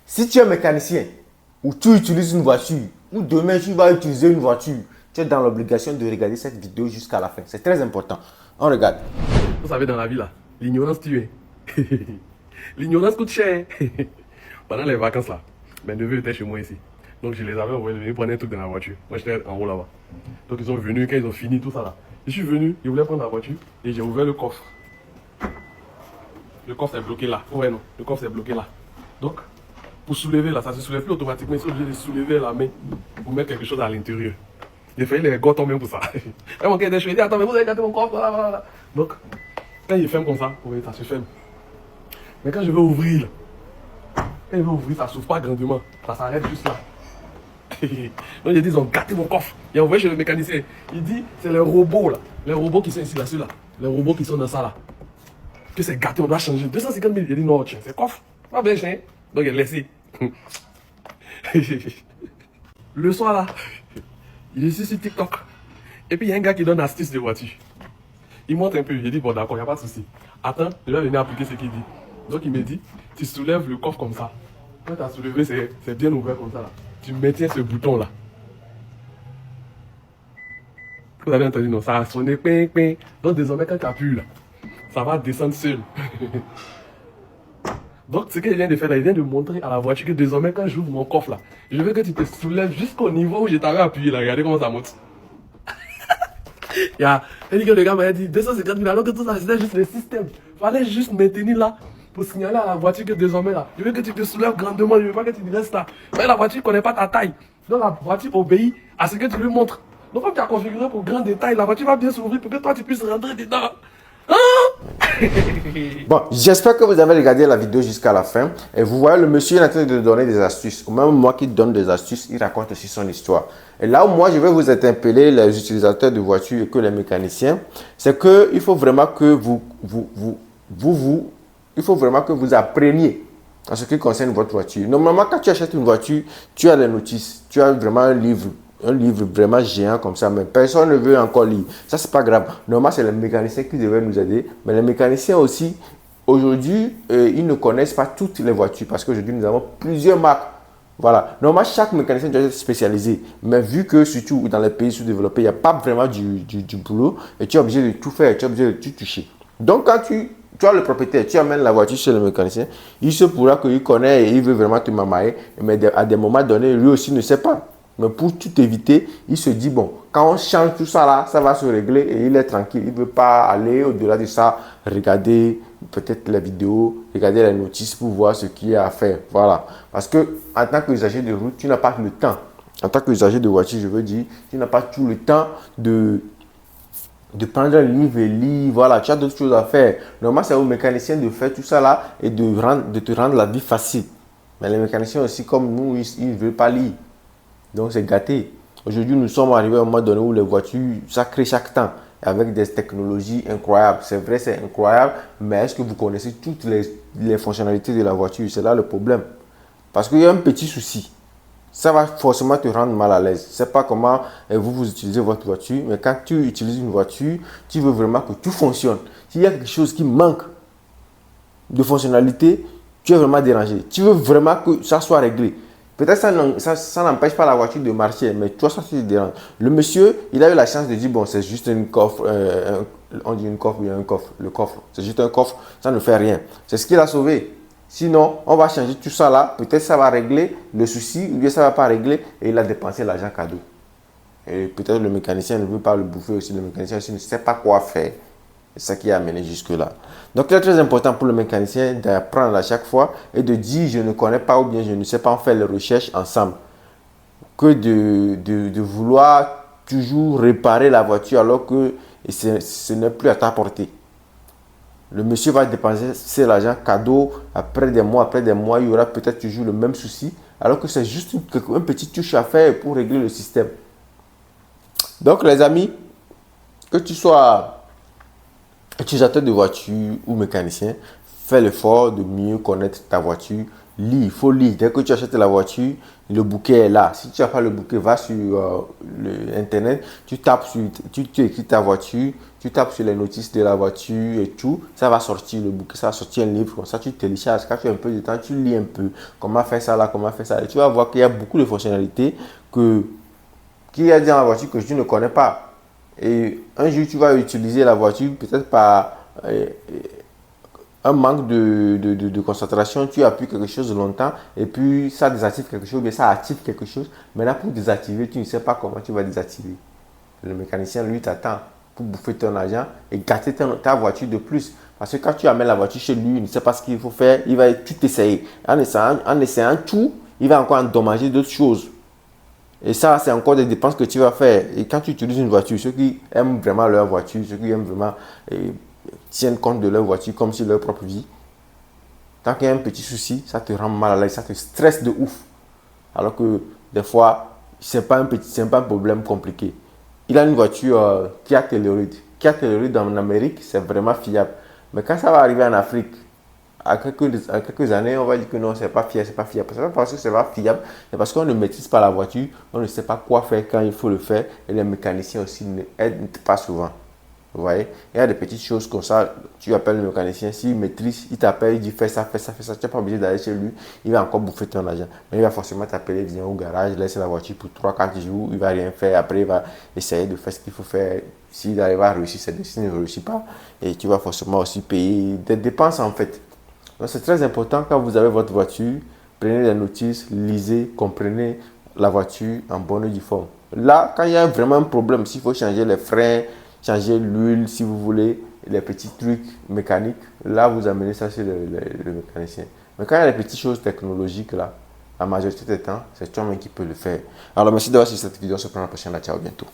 Si tu es mécanicien ou tu utilises une voiture ou demain tu vas utiliser une voiture, tu es dans l'obligation de regarder cette vidéo jusqu'à la fin. C'est très important. On regarde. Vous savez, dans la vie, là, l'ignorance tue. L'ignorance coûte cher. Pendant les vacances, là, mes neveux étaient chez moi ici. Donc, je les avais envoyés venir prendre un truc dans la voiture. Moi, j'étais en haut là-bas. Donc, ils sont venus, quand ils ont fini tout ça là. Je suis venu, ils voulaient prendre la voiture et j'ai ouvert le coffre. Le coffre est bloqué là. Ouais, non, le coffre est bloqué là. Donc, pour soulever là, ça se soulève plus automatiquement. Ils sont obligés de soulever la main pour mettre quelque chose à l'intérieur. J'ai failli les gars tomber pour ça. Et mon gars était dit, attends, mais vous avez gâté mon coffre là, là, là. Donc, quand il ferme comme ça, vous voyez, ça se ferme. Mais quand je vais ouvrir, quand je vais ouvrir, ça ne s'ouvre pas grandement. Ça s'arrête juste là. Donc j'ai dit, ils ont gâté mon coffre. Il a envoyé chez le mécanicien. Il dit, c'est les robots là. Les robots qui sont ici, là, ceux-là. Les robots qui sont dans ça là. Que c'est gâté, on doit changer. 250 000. Il a dit, non, tiens, c'est coffre. Pas bien, chien. Donc il a laissé. Le soir là, il est ici sur TikTok. Et puis il y a un gars qui donne astuce de voiture. Il monte un peu. Il dit, bon d'accord, il n'y a pas de souci. Attends, je vais venir appliquer ce qu'il dit. Donc il me dit, tu soulèves le coffre comme ça. Quand tu as soulevé, c'est bien ouvert comme ça là. Tu maintiens ce bouton là. Vous avez entendu, non? Ça a sonné, ping, ping. Donc désormais, quand tu appuies là, ça va descendre seul. Donc ce qu'il vient de faire là, il vient de montrer à la voiture que désormais, quand j'ouvre mon coffre là, je veux que tu te soulèves jusqu'au niveau où je t'avais appuyé là. Regardez comment ça monte. Il y a le gars m'a dit 250 000 alors que tout ça c'était juste le système. Fallait juste maintenir là pour signaler à la voiture que désormais là, je veux que tu te soulèves grandement, je veux pas que tu restes là. Mais la voiture ne connaît pas ta taille. Donc la voiture obéit à ce que tu lui montres. Donc comme tu as configuré pour grand détail, la voiture va bien s'ouvrir pour que toi tu puisses rentrer dedans. Bon, j'espère que vous avez regardé la vidéo jusqu'à la fin. Et vous voyez, le monsieur est en train de donner des astuces. Même moi qui donne des astuces, il raconte aussi son histoire. Et là où moi, je vais vous interpeller, les utilisateurs de voitures et que les mécaniciens, c'est qu'il faut vraiment que il faut vraiment que vous appreniez en ce qui concerne votre voiture. Normalement, quand tu achètes une voiture, tu as les notices, tu as vraiment un livre vraiment géant comme ça, mais personne ne veut encore lire. Ça, c'est pas grave. Normalement, c'est les mécaniciens qui devaient nous aider, mais les mécaniciens aussi, aujourd'hui, ils ne connaissent pas toutes les voitures parce qu'aujourd'hui, nous avons plusieurs marques. Voilà. Normalement, chaque mécanicien doit être spécialisé, mais vu que surtout dans les pays sous-développés, il n'y a pas vraiment du boulot et tu es obligé de tout faire, tu es obligé de tout toucher. Donc, quand tu as le propriétaire, tu amènes la voiture chez le mécanicien, il se pourra qu'il connaît et il veut vraiment te mamailler, mais à des moments donnés, lui aussi ne sait pas. Mais pour tout éviter, il se dit, bon, quand on change tout ça là, ça va se régler et il est tranquille. Il ne veut pas aller au-delà de ça, regarder peut-être les vidéos, regarder les notices pour voir ce qu'il y a à faire. Voilà. Parce que en tant qu'usager de route, tu n'as pas le temps. En tant qu'usager de voiture, je veux dire, tu n'as pas tout le temps de prendre un livre et lire. Voilà, tu as d'autres choses à faire. Normalement, c'est aux mécaniciens de faire tout ça là et de te rendre la vie facile. Mais les mécaniciens aussi, comme nous, ils ne veulent pas lire. Donc, c'est gâté. Aujourd'hui, nous sommes arrivés à un moment donné où les voitures, ça crée chaque temps avec des technologies incroyables. C'est vrai, c'est incroyable, mais est-ce que vous connaissez toutes les fonctionnalités de la voiture? C'est là le problème. Parce qu'il y a un petit souci. Ça va forcément te rendre mal à l'aise. Je ne sais pas comment vous utilisez votre voiture, mais quand tu utilises une voiture, tu veux vraiment que tout fonctionne. S'il y a quelque chose qui manque de fonctionnalité, tu es vraiment dérangé. Tu veux vraiment que ça soit réglé. Peut-être ça n'empêche pas la voiture de marcher, mais toi, ça te dérange. Le monsieur, il a eu la chance de dire, bon, c'est juste une coffre, on dit une coffre, il y a un coffre, le coffre, c'est juste un coffre, ça ne fait rien. C'est ce qu'il a sauvé. Sinon, on va changer tout ça là, peut-être ça va régler le souci, ou bien ça ne va pas régler, et il a dépensé l'argent cadeau. Et peut-être le mécanicien ne veut pas le bouffer aussi, le mécanicien aussi ne sait pas quoi faire. C'est ça qui a amené jusque-là. Donc, c'est très important pour le mécanicien d'apprendre à chaque fois et de dire je ne connais pas ou bien je ne sais pas, on fait les recherches ensemble. Que de vouloir toujours réparer la voiture alors que ce n'est plus à ta portée. Le monsieur va dépenser l'argent cadeau après des mois, il y aura peut-être toujours le même souci alors que c'est juste un petit touche à faire pour régler le système. Donc, les amis, que tu sois utilisateur de voiture ou mécanicien, fais l'effort de mieux connaître ta voiture lis, il faut lire. Dès que tu achètes la voiture, le bouquet est là. Si tu n'as pas le bouquet, va sur Internet, tu écris ta voiture, tu tapes sur les notices de la voiture et tout, ça va sortir le bouquet, ça va sortir un livre, comme ça tu télécharges. Quand tu as un peu de temps, tu lis un peu comment faire ça là, comment faire ça. Et tu vas voir qu'il y a beaucoup de fonctionnalités qu'il y a dans la voiture que tu ne connais pas. Et un jour, tu vas utiliser la voiture peut-être par un manque de concentration, tu appuies quelque chose longtemps et puis ça désactive quelque chose, mais ça active quelque chose. Maintenant, pour désactiver, tu ne sais pas comment tu vas désactiver. Le mécanicien, lui, t'attend pour bouffer ton argent et gâter ta voiture de plus. Parce que quand tu amènes la voiture chez lui, il ne sait pas ce qu'il faut faire, il va tout essayer. En essayant tout, il va encore endommager d'autres choses. Et ça, c'est encore des dépenses que tu vas faire. Et quand tu utilises une voiture, ceux qui aiment vraiment leur voiture, ceux qui aiment vraiment tiennent compte de leur voiture comme si leur propre vie, tant qu'il y a un petit souci, ça te rend mal à l'aise, ça te stresse de ouf. Alors que des fois, ce n'est pas un problème compliqué. Il a une voiture Kia Telluride. Kia Telluride en Amérique, c'est vraiment fiable. Mais quand ça va arriver en Afrique, à quelques années, on va dire que non, c'est pas fiable, c'est pas fiable. C'est pas parce que c'est pas fiable, c'est parce qu'on ne maîtrise pas la voiture, on ne sait pas quoi faire quand il faut le faire, et les mécaniciens aussi ne aident pas souvent. Vous voyez, il y a des petites choses comme ça, tu appelles le mécanicien, s'il maîtrise, il t'appelle, il dit fais ça, fais ça, fais ça, tu n'es pas obligé d'aller chez lui, il va encore bouffer ton argent. Mais il va forcément t'appeler, viens au garage, laisse la voiture pour 3-4 jours, il va rien faire, après il va essayer de faire ce qu'il faut faire, s'il arrive à réussir, c'est bien, s'il ne réussit pas, et tu vas forcément aussi payer des dépenses en fait. Donc c'est très important quand vous avez votre voiture, prenez les notices, lisez, comprenez la voiture en bonne et due forme. Là, quand il y a vraiment un problème, s'il faut changer les freins, changer l'huile si vous voulez, les petits trucs mécaniques, là vous amenez ça chez le mécanicien. Mais quand il y a les petites choses technologiques là, la majorité du temps, c'est toi-même qui peux le faire. Alors merci d'avoir suivi cette vidéo, on se prend la prochaine, ciao, bientôt.